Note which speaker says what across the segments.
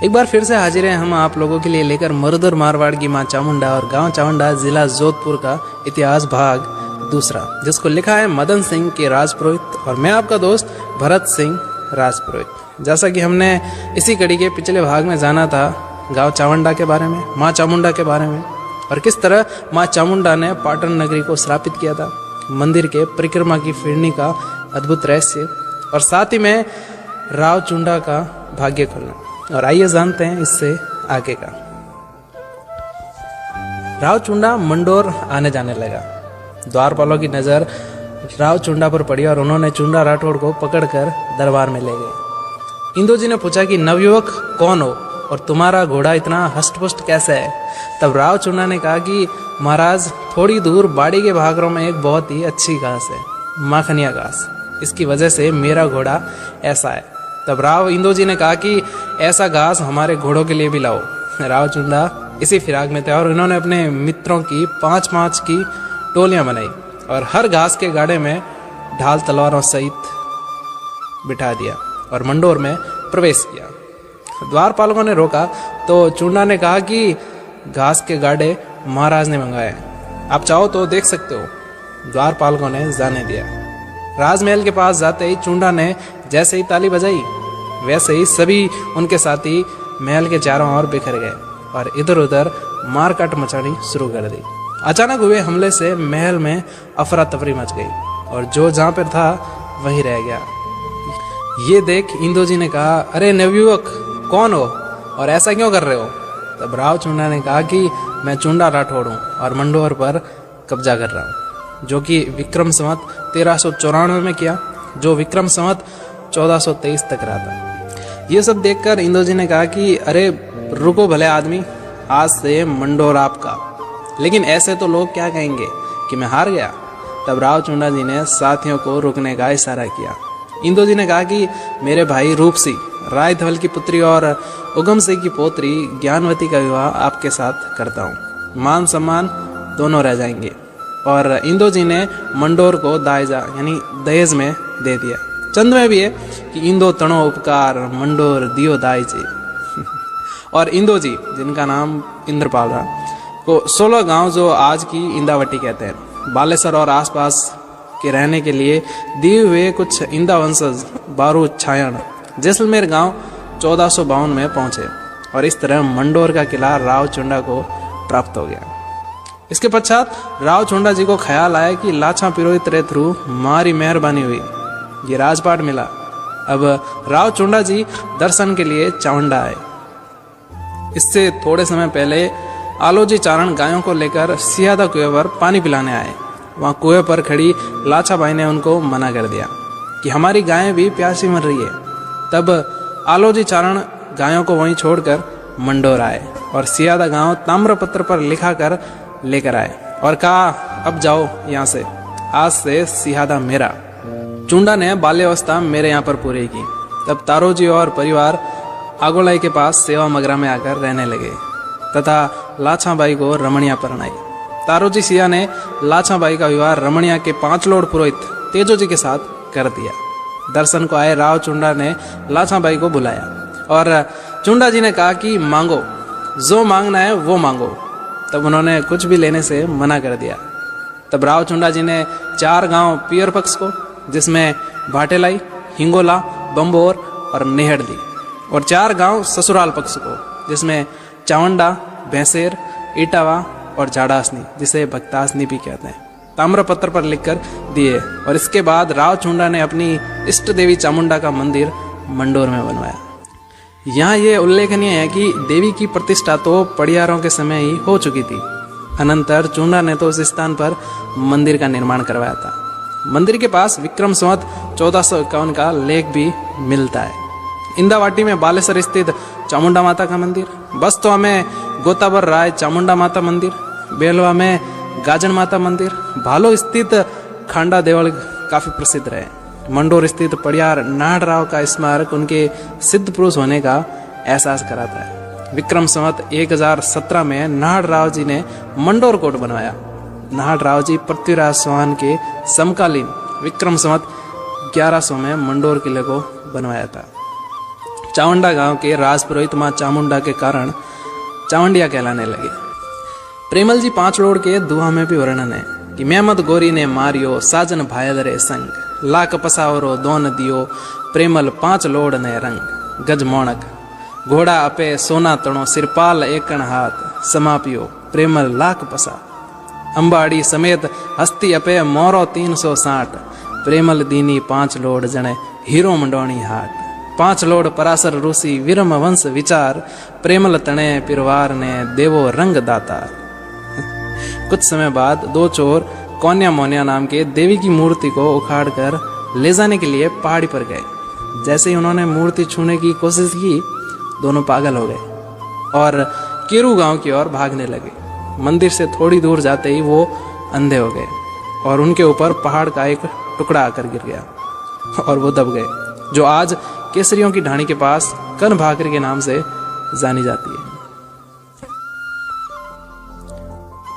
Speaker 1: एक बार फिर से हाजिर हैं हम आप लोगों के लिए लेकर मरुधर मारवाड़ की मां चामुंडा और गांव चामुंडा जिला जोधपुर का इतिहास भाग दूसरा, जिसको लिखा है मदन सिंह के राजपुरोहित और मैं आपका दोस्त भरत सिंह राजपुरोहित। जैसा कि हमने इसी कड़ी के पिछले भाग में जाना था गांव चामुंडा के बारे में, मां चामुंडा के बारे में, और किस तरह मां चामुंडा ने पाटन नगरी को श्रापित किया था, मंदिर के परिक्रमा की फिरनी का अद्भुत रहस्य और साथ ही में राव चुंडा का भाग्य खुलना। और आइए जानते हैं इससे आगे का। राव चुंडा मंडोर आने जाने लगा। द्वारपालों की नजर राव चुंडा पर पड़ी और उन्होंने चुंडा राठौड़ को पकड़कर दरबार में ले गए। इंदो जी ने पूछा कि नवयुवक कौन हो और तुम्हारा घोड़ा इतना हष्टपुष्ट कैसे है? तब राव चुंडा ने कहा कि महाराज, थोड़ी दूर बाड़ी के भागरों में एक बहुत ही अच्छी घास है, माखनिया घास, इसकी वजह से मेरा घोड़ा ऐसा है। तब राव इंदो जी ने कहा कि ऐसा घास हमारे घोड़ों के लिए भी लाओ। राव चुंडा इसी फिराक में थे और उन्होंने अपने मित्रों की 5-5 की टोलियां बनाई और हर घास के गाड़े में ढाल तलवारों सहित बिठा दिया और मंडोर में प्रवेश किया। द्वारपालकों ने रोका तो चुंडा ने कहा कि घास के गाड़े महाराज ने मंगाए, आप चाहो तो देख सकते हो। द्वारपालकों ने जाने दिया। राजमहल के पास जाते ही चुंडा ने जैसे ही ताली बजाई, वैसे ही सभी उनके साथी महल के चारों ओर बिखर गए और इधर उधर मारकाट मचानी शुरू कर दी। अचानक हुए हमले से महल में अफरा तफरी मच गई और जो जहां पर था वहीं रह गया। ये देख इंदो जी ने कहा, अरे नवयुवक कौन हो और ऐसा क्यों कर रहे हो? तब राव चुंडा ने कहा कि मैं चुंडा राठौड़ हूं और मंडोर पर कब्जा कर रहा हूं, जो कि विक्रम संवत 1394 में किया, जो विक्रम संवत 1423 तक रहा था। ये सब देखकर इंदो जी ने कहा कि अरे रुको भले आदमी, आज से मंडोर आपका। लेकिन ऐसे तो लोग क्या कहेंगे कि मैं हार गया। तब राव चुंडा जी ने साथियों को रुकने का इशारा किया। इंदो जी ने कहा कि मेरे भाई रूप सिंह, राय धवल की पुत्री और उगम सिंह की पोत्री ज्ञानवती का विवाह आपके साथ करता हूँ, मान सम्मान दोनों रह जाएंगे। और इंदो जी ने मंडोर को दायजा यानी दहेज में दे दिया। चंद में भी है कि इंदो तणो उपकार मंडोर दियो दायजे। और इंदो जी, जिनका नाम इंद्रपाल रहा, को 16 गांव जो आज की इंदावटी कहते हैं, बालेसर और आसपास के रहने के लिए दिए हुए कुछ इंदा वंशज बारू छायण जैसलमेर गांव 1452 में पहुंचे और इस तरह मंडोर का किला राव चुंडा को प्राप्त हो गया। इसके पश्चात राव चुंडा जी को ख्याल आया कि लाछा पिरोहित रे थ्रू मारी मेहरबानी हुई, ये राजपाट मिला। अब राव चुंडा जी दर्शन के लिए चामुंडा आए। इससे थोड़े समय पहले आलोजी चारण गायों को लेकर सियादा कुएं पर पानी पिलाने आए। वहां कुएं पर खड़ी लाछा बाई ने उनको मना कर दिया कि हमारी गायें भी प्यासी मर रही है। तब आलोजी चारण गायों को वहीं छोड़कर मंडोर आए और सियादा गांव ताम्रपत्र पर लिखा कर लेकर आए और कहा, अब जाओ यहाँ से, आज से सियादा मेरा। चुंडा ने बाल्यावस्था मेरे यहाँ पर पूरी की। तब तारोजी और परिवार आगोलाई के पास सेवा मगरा में आकर रहने लगे तथा लाछाबाई को रमणिया परणाई। तारोजी सिया ने लाछाबाई का विवाह रमणिया के 5 लोड पुरोहित तेजो जी के साथ कर दिया। दर्शन को आए राव चुंडा ने लाछाबाई को बुलाया और चुंडा जी ने कहा कि मांगो, जो मांगना है वो मांगो। तब उन्होंने कुछ भी लेने से मना कर दिया। तब राव चुंडा जी ने 4 गांव पियर पक्ष को, जिसमें भाटेलाई, हिंगोला, बम्बोर और नेहड़ दी, और 4 गांव ससुराल पक्ष को, जिसमें चावंडा, भैंसेर, इटावा और झाड़ासनी, जिसे भक्तासनी भी कहते हैं, ताम्रपत्र पर लिखकर दिए। और इसके बाद राव चुंडा ने अपनी इष्ट देवी चामुंडा का मंदिर मंडोर में बनवाया। यहाँ ये उल्लेखनीय है कि देवी की प्रतिष्ठा तो पड़ियारों के समय ही हो चुकी थी। अनंतर चुंडा ने तो उस स्थान पर मंदिर का निर्माण करवाया था। मंदिर के पास विक्रम संवत 1451 का लेख भी मिलता है। इंदावाटी में बालेसर स्थित चामुंडा माता का मंदिर, बस्तवा में गोताबर राय चामुंडा माता मंदिर, बेलवा में गाजन माता मंदिर, भालो स्थित खांडा देवल काफी प्रसिद्ध रहे। मंडोर स्थित पड़ियार नाहड़ राव का स्मारक उनके सिद्ध पुरुष होने का एहसास कराता है। विक्रम संवत 1017 में नाहड़ राव जी ने मंडोर कोट बनवाया। नाहड़ राव जी पृथ्वीराज चौहान के समकालीन विक्रम संवत 1100 में मंडोर किले को बनवाया था। चावंडा गांव के राजपुरोहित मां चामुंडा के कारण चावंडिया कहलाने लगे। प्रेमल जी पांच लोड के दुआ में भी वर्णन है कि मेहमद गोरी ने मारियो साजन भायदरे संग, लाख पसावरो दोन दियो प्रेमल पांच लोड ने रंग, गज मोणक घोड़ा अपे सोना तणो सिरपाल एकण हाथ, समापियो प्रेमल लाख पसा, अंबाड़ी समेत हस्ती अपे मोरो 360, प्रेमल दीनी पांच लोड जने हीरो मंडोणी हाट, पांच लोड परासर ऋषि विरम वंश विचार, प्रेमल तणे पिरवार ने देवो रंग दातार। कुछ समय बाद दो चोर कौन्या मोन्या नाम के देवी की मूर्ति को उखाड़कर ले जाने के लिए पहाड़ी पर गए। जैसे ही उन्होंने मूर्ति छूने की कोशिश की, दोनों पागल हो गए और केरू गांव की ओर भागने लगे। मंदिर से थोड़ी दूर जाते ही वो अंधे हो गए और उनके ऊपर पहाड़ का एक टुकड़ा आकर गिर गया और वो दब गए, जो आज केसरियों की ढाणी के पास कन भाकरी के नाम से जानी जाती है।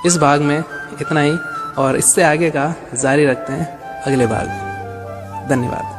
Speaker 1: इस भाग में इतना ही और इससे आगे का जारी रखते हैं अगले भाग में। धन्यवाद।